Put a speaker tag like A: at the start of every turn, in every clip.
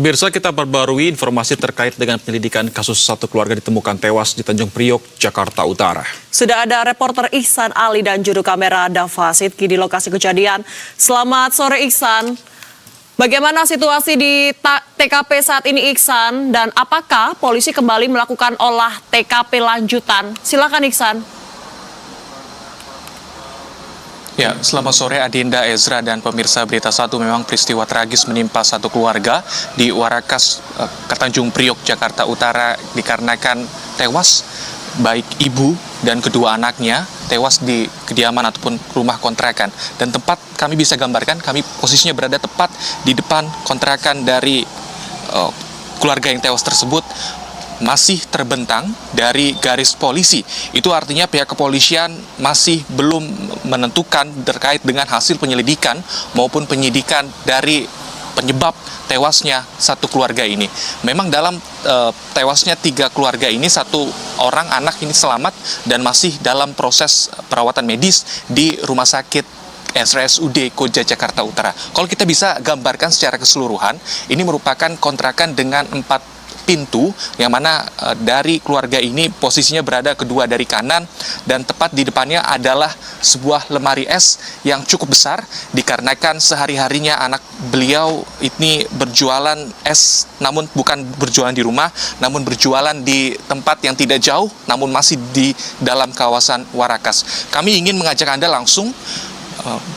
A: Pemirsa, kita perbarui informasi terkait dengan penyelidikan kasus satu keluarga ditemukan tewas di Tanjung Priok, Jakarta Utara.
B: Sudah ada reporter Ihsan Ali dan juru kamera Dava Sidki di lokasi kejadian. Selamat sore Ihsan. Bagaimana situasi di TKP saat ini Ihsan, dan apakah polisi kembali melakukan olah TKP lanjutan? Silakan Ihsan.
C: Ya, selamat sore Adinda, Ezra, dan pemirsa Berita Satu. Memang peristiwa tragis menimpa satu keluarga di Warakas, Tanjung Priok, Jakarta Utara dikarenakan tewas baik ibu dan kedua anaknya tewas di kediaman ataupun rumah kontrakan. Dan tempat kami bisa gambarkan, kami posisinya berada tepat di depan kontrakan dari keluarga yang tewas tersebut masih terbentang dari garis polisi. Itu artinya pihak kepolisian masih belum menentukan terkait dengan hasil penyelidikan maupun penyidikan dari penyebab tewasnya satu keluarga ini. Memang dalam tewasnya 3 keluarga ini, 1 orang anak ini selamat dan masih dalam proses perawatan medis di rumah sakit RSUD Koja Jakarta Utara. Kalau kita bisa gambarkan secara keseluruhan, ini merupakan kontrakan dengan 4 pintu, yang mana dari keluarga ini posisinya berada kedua dari kanan, dan tepat di depannya adalah sebuah lemari es yang cukup besar dikarenakan sehari-harinya anak beliau ini berjualan es, namun bukan berjualan di rumah, namun berjualan di tempat yang tidak jauh, namun masih di dalam kawasan Warakas. Kami ingin mengajak Anda langsung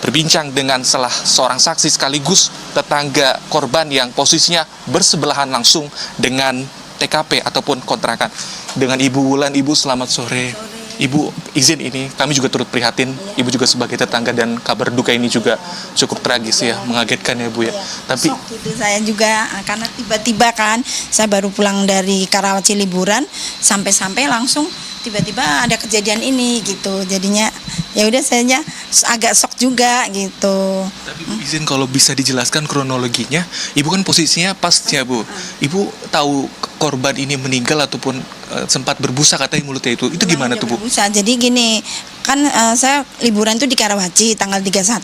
C: berbincang dengan salah seorang saksi sekaligus tetangga korban yang posisinya bersebelahan langsung dengan TKP ataupun kontrakan. Dengan Ibu Wulan. Ibu, selamat sore. Ibu, izin ini kami juga turut prihatin. Ibu juga sebagai tetangga, dan kabar duka ini juga cukup tragis ya, mengagetkan ya Bu ya. Tapi
D: itu saya juga karena tiba-tiba kan saya baru pulang dari Karawaci liburan, sampai langsung tiba-tiba ada kejadian ini gitu. Jadinya ya udah, saya agak shock juga gitu.
C: Tapi izin kalau bisa dijelaskan kronologinya, Ibu kan posisinya pas ya Bu. Ibu tahu korban ini meninggal ataupun sempat berbusa katanya mulutnya itu gimana tuh Bu?
D: Berbusa. Jadi gini, kan saya liburan tuh di Karawaci tanggal 31.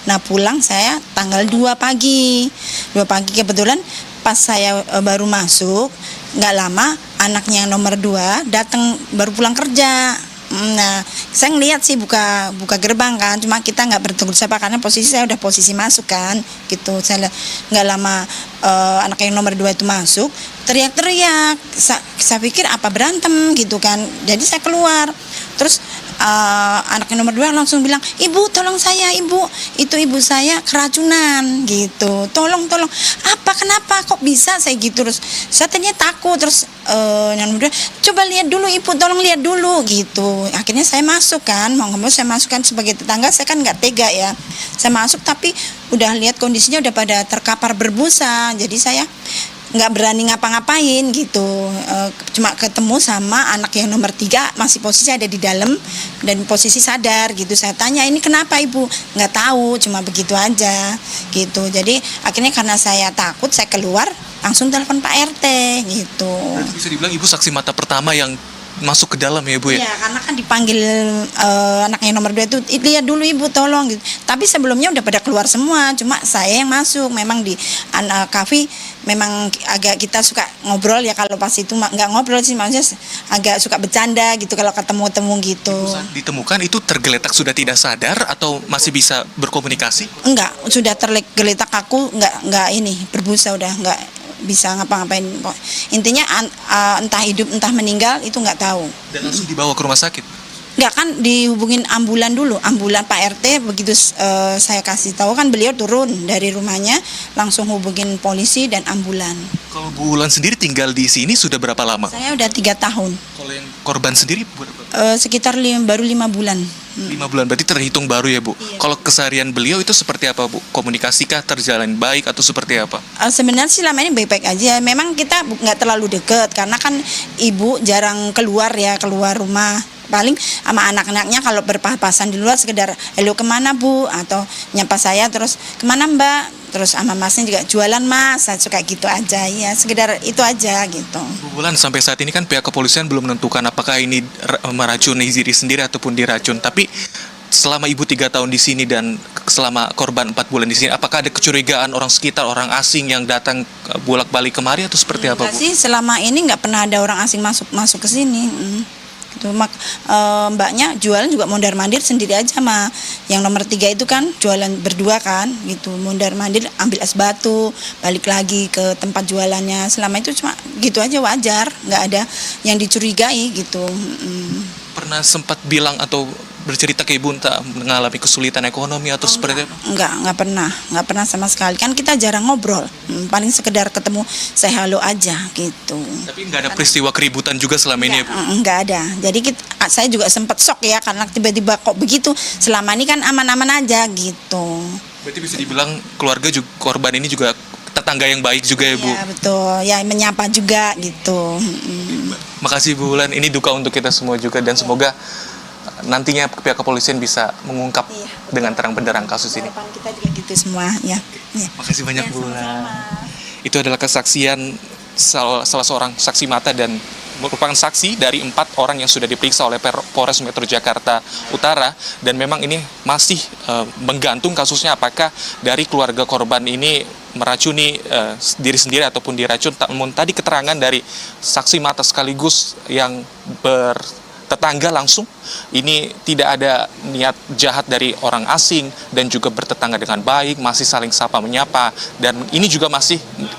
D: Nah pulang saya tanggal 2 pagi. 2 pagi kebetulan pas saya baru masuk, nggak lama anaknya yang nomor 2 datang, baru pulang kerja. Nah, saya ngeliat sih buka gerbang kan, cuma kita nggak bertegur sapa karena posisi saya udah posisi masuk kan, gitu. Saya lihat nggak lama anak yang nomor 2 itu masuk, teriak-teriak. Saya pikir apa berantem gitu kan, jadi saya keluar. Terus anak yang nomor 2 langsung bilang, "Ibu, tolong saya, Ibu. Itu ibu saya keracunan," gitu. Tolong. Apa, kenapa, kok bisa saya gitu? Terus saya ternyata takut. Terus yang nomor 2, "Coba lihat dulu Ibu, tolong lihat dulu," gitu. Akhirnya saya masuk kan, mau nggak mau saya masukkan sebagai tetangga, saya kan nggak tega ya. Saya masuk tapi udah lihat kondisinya udah pada terkapar berbusa. Jadi saya nggak berani ngapa-ngapain gitu. Cuma ketemu sama anak yang nomor 3 masih posisi ada di dalam dan posisi sadar gitu. Saya tanya, "Ini kenapa Ibu?" "Nggak tahu, cuma begitu aja," gitu. Jadi akhirnya karena saya takut, saya keluar langsung telepon Pak RT gitu.
C: Berarti bisa dibilang Ibu saksi mata pertama yang masuk ke dalam ya Bu ya?
D: Iya, karena kan dipanggil anak yang nomor 2 itu, "Lihat dulu Ibu, tolong," gitu. Tapi sebelumnya udah pada keluar semua, cuma saya yang masuk. Memang di kafe memang agak kita suka ngobrol ya, kalau pas itu nggak ngobrol sih, maksudnya agak suka bercanda gitu kalau ketemu-temu gitu.
C: Saat ditemukan itu tergeletak sudah tidak sadar atau masih bisa berkomunikasi?
D: Enggak, sudah tergeletak kaku, nggak ini berbusa, udah nggak bisa ngapa-ngapain. Intinya entah hidup entah meninggal itu nggak tahu.
C: Dan langsung dibawa ke rumah sakit?
D: Nggak, kan dihubungin ambulan dulu, ambulan Pak RT. Begitu saya kasih tahu kan beliau turun dari rumahnya, langsung hubungin polisi dan ambulan.
C: Kalau Bu Wulan sendiri tinggal di sini sudah berapa lama?
D: Saya udah 3 tahun.
C: Kalau yang korban sendiri berapa?
D: Sekitar baru 5 bulan.
C: 5 bulan, berarti terhitung baru ya Bu?
D: Iya.
C: Kalau keseharian beliau itu seperti apa Bu? Komunikasikah terjalin baik atau seperti apa?
D: Sebenarnya sih selama ini baik-baik aja. Memang kita nggak terlalu deket karena kan ibu jarang keluar rumah. Paling sama anak-anaknya kalau berpapasan di luar sekedar, "Halo, kemana Bu?" atau nyapa saya, terus "Kemana Mbak?" Terus sama masnya juga, "Jualan Mas," saya suka gitu aja ya, sekedar itu aja gitu.
C: Bu Wulan, sampai saat ini kan pihak kepolisian belum menentukan apakah ini meracuni diri sendiri ataupun diracun. Tapi selama ibu 3 tahun di sini dan selama korban 4 bulan di sini, apakah ada kecurigaan orang sekitar, orang asing yang datang bolak-balik kemari atau seperti apa,
D: Enggak
C: Bu?
D: sih, selama ini nggak pernah ada orang asing masuk ke sini. Gitu. Mbaknya jualan juga mondar-mandir sendiri aja mah. Yang nomor 3 itu kan jualan berdua kan, gitu. Mondar-mandir ambil es batu, balik lagi ke tempat jualannya. Selama itu cuma gitu aja, wajar, nggak ada yang dicurigai gitu.
C: Pernah sempat bilang atau bercerita ke ibu entah mengalami kesulitan ekonomi atau seperti apa?
D: Nggak pernah sama sekali. Kan kita jarang ngobrol, paling sekedar ketemu say hello aja gitu.
C: Tapi nggak ada peristiwa keributan juga selama ini ya, Bu?
D: Nggak ada. Jadi saya juga sempat shock ya, karena tiba-tiba kok begitu. Selama ini kan aman-aman aja gitu.
C: Berarti bisa dibilang keluarga juga, korban ini juga tetangga yang baik juga ya, Bu?
D: Iya betul, ya menyapa juga gitu.
C: Makasih Bu Wulan, ini duka untuk kita semua juga dan semoga nantinya pihak kepolisian bisa mengungkap dengan terang benderang kasus ini.
D: Harapan kita juga gitu semua ya.
C: Makasih banyak Bu Wulan. Itu adalah kesaksian salah seorang saksi mata dan merupakan saksi dari 4 orang yang sudah diperiksa oleh Polres Metro Jakarta Utara, dan memang ini masih menggantung kasusnya apakah dari keluarga korban ini meracuni diri sendiri ataupun diracun. Namun tadi keterangan dari saksi mata sekaligus yang tetangga langsung, ini tidak ada niat jahat dari orang asing dan juga bertetangga dengan baik, masih saling sapa menyapa, dan ini juga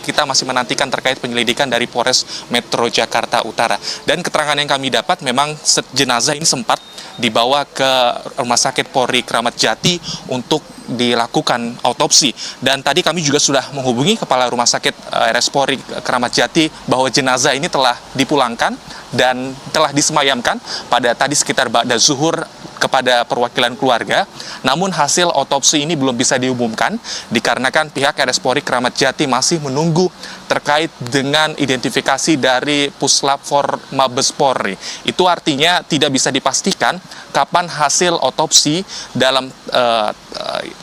C: kita masih menantikan terkait penyelidikan dari Polres Metro Jakarta Utara. Dan keterangan yang kami dapat memang jenazah ini sempat dibawa ke Rumah Sakit Polri Kramat Jati untuk dilakukan autopsi, dan tadi kami juga sudah menghubungi Kepala Rumah Sakit RS Polri Kramat Jati bahwa jenazah ini telah dipulangkan dan telah disemayamkan pada tadi sekitar ba'da zuhur kepada perwakilan keluarga. Namun hasil otopsi ini belum bisa diumumkan dikarenakan pihak RS Polri Kramat Jati masih menunggu terkait dengan identifikasi dari Puslap 4 Mabes Polri. Itu artinya tidak bisa dipastikan kapan hasil otopsi dalam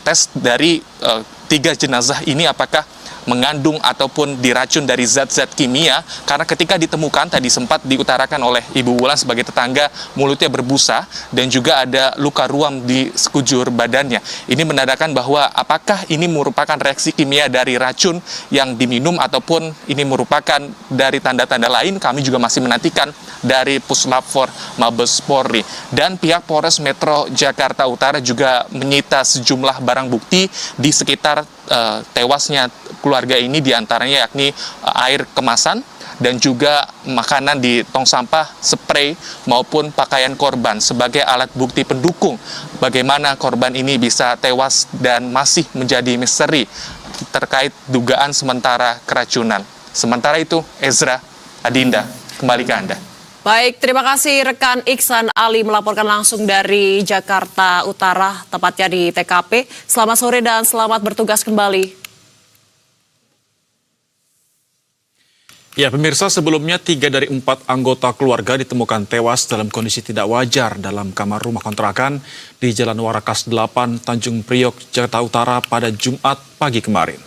C: tes dari 3 jenazah ini apakah mengandung ataupun diracun dari zat-zat kimia, karena ketika ditemukan tadi sempat diutarakan oleh Ibu Wulan sebagai tetangga, mulutnya berbusa dan juga ada luka ruam di sekujur badannya. Ini menandakan bahwa apakah ini merupakan reaksi kimia dari racun yang diminum ataupun ini merupakan dari tanda-tanda lain, kami juga masih menantikan dari Puslap 4 Mabes Polri. Dan pihak Polres Metro Jakarta Utara juga menyita sejumlah barang bukti di sekitar tewasnya keluarga ini, diantaranya yakni air kemasan dan juga makanan di tong sampah, spray maupun pakaian korban sebagai alat bukti pendukung bagaimana korban ini bisa tewas dan masih menjadi misteri terkait dugaan sementara keracunan. Sementara itu, Ezra, Adinda, kembali ke Anda.
B: Baik, terima kasih rekan Iksan Ali melaporkan langsung dari Jakarta Utara, tepatnya di TKP. Selamat sore dan selamat bertugas kembali.
A: Ya, pemirsa, sebelumnya 3 dari 4 anggota keluarga ditemukan tewas dalam kondisi tidak wajar dalam kamar rumah kontrakan di Jalan Warakas 8, Tanjung Priok, Jakarta Utara pada Jumat pagi kemarin.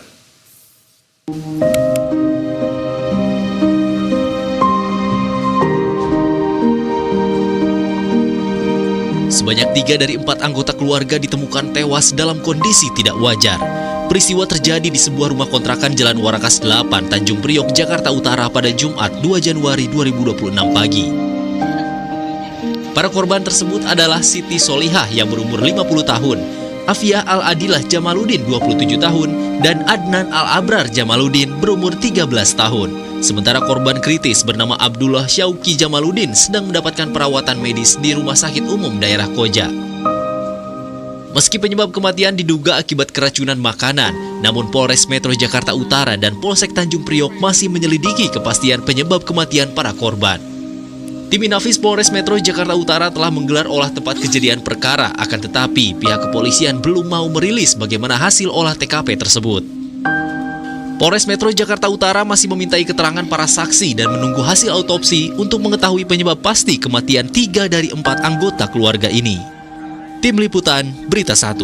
E: Sebanyak 3 dari 4 anggota keluarga ditemukan tewas dalam kondisi tidak wajar. Peristiwa terjadi di sebuah rumah kontrakan Jalan Warakas 8, Tanjung Priok, Jakarta Utara pada Jumat 2 Januari 2026 pagi. Para korban tersebut adalah Siti Solihah yang berumur 50 tahun, Afia Al-Adilah Jamaluddin 27 tahun, dan Adnan Al-Abrar Jamaluddin berumur 13 tahun. Sementara korban kritis bernama Abdullah Syauki Jamaluddin sedang mendapatkan perawatan medis di Rumah Sakit Umum Daerah Koja. Meski penyebab kematian diduga akibat keracunan makanan, namun Polres Metro Jakarta Utara dan Polsek Tanjung Priok masih menyelidiki kepastian penyebab kematian para korban. Tim Inafis Polres Metro Jakarta Utara telah menggelar olah tempat kejadian perkara, akan tetapi pihak kepolisian belum mau merilis bagaimana hasil olah TKP tersebut. Polres Metro Jakarta Utara masih memintai keterangan para saksi dan menunggu hasil autopsi untuk mengetahui penyebab pasti kematian 3 dari 4 anggota keluarga ini. Tim Liputan, Berita 1.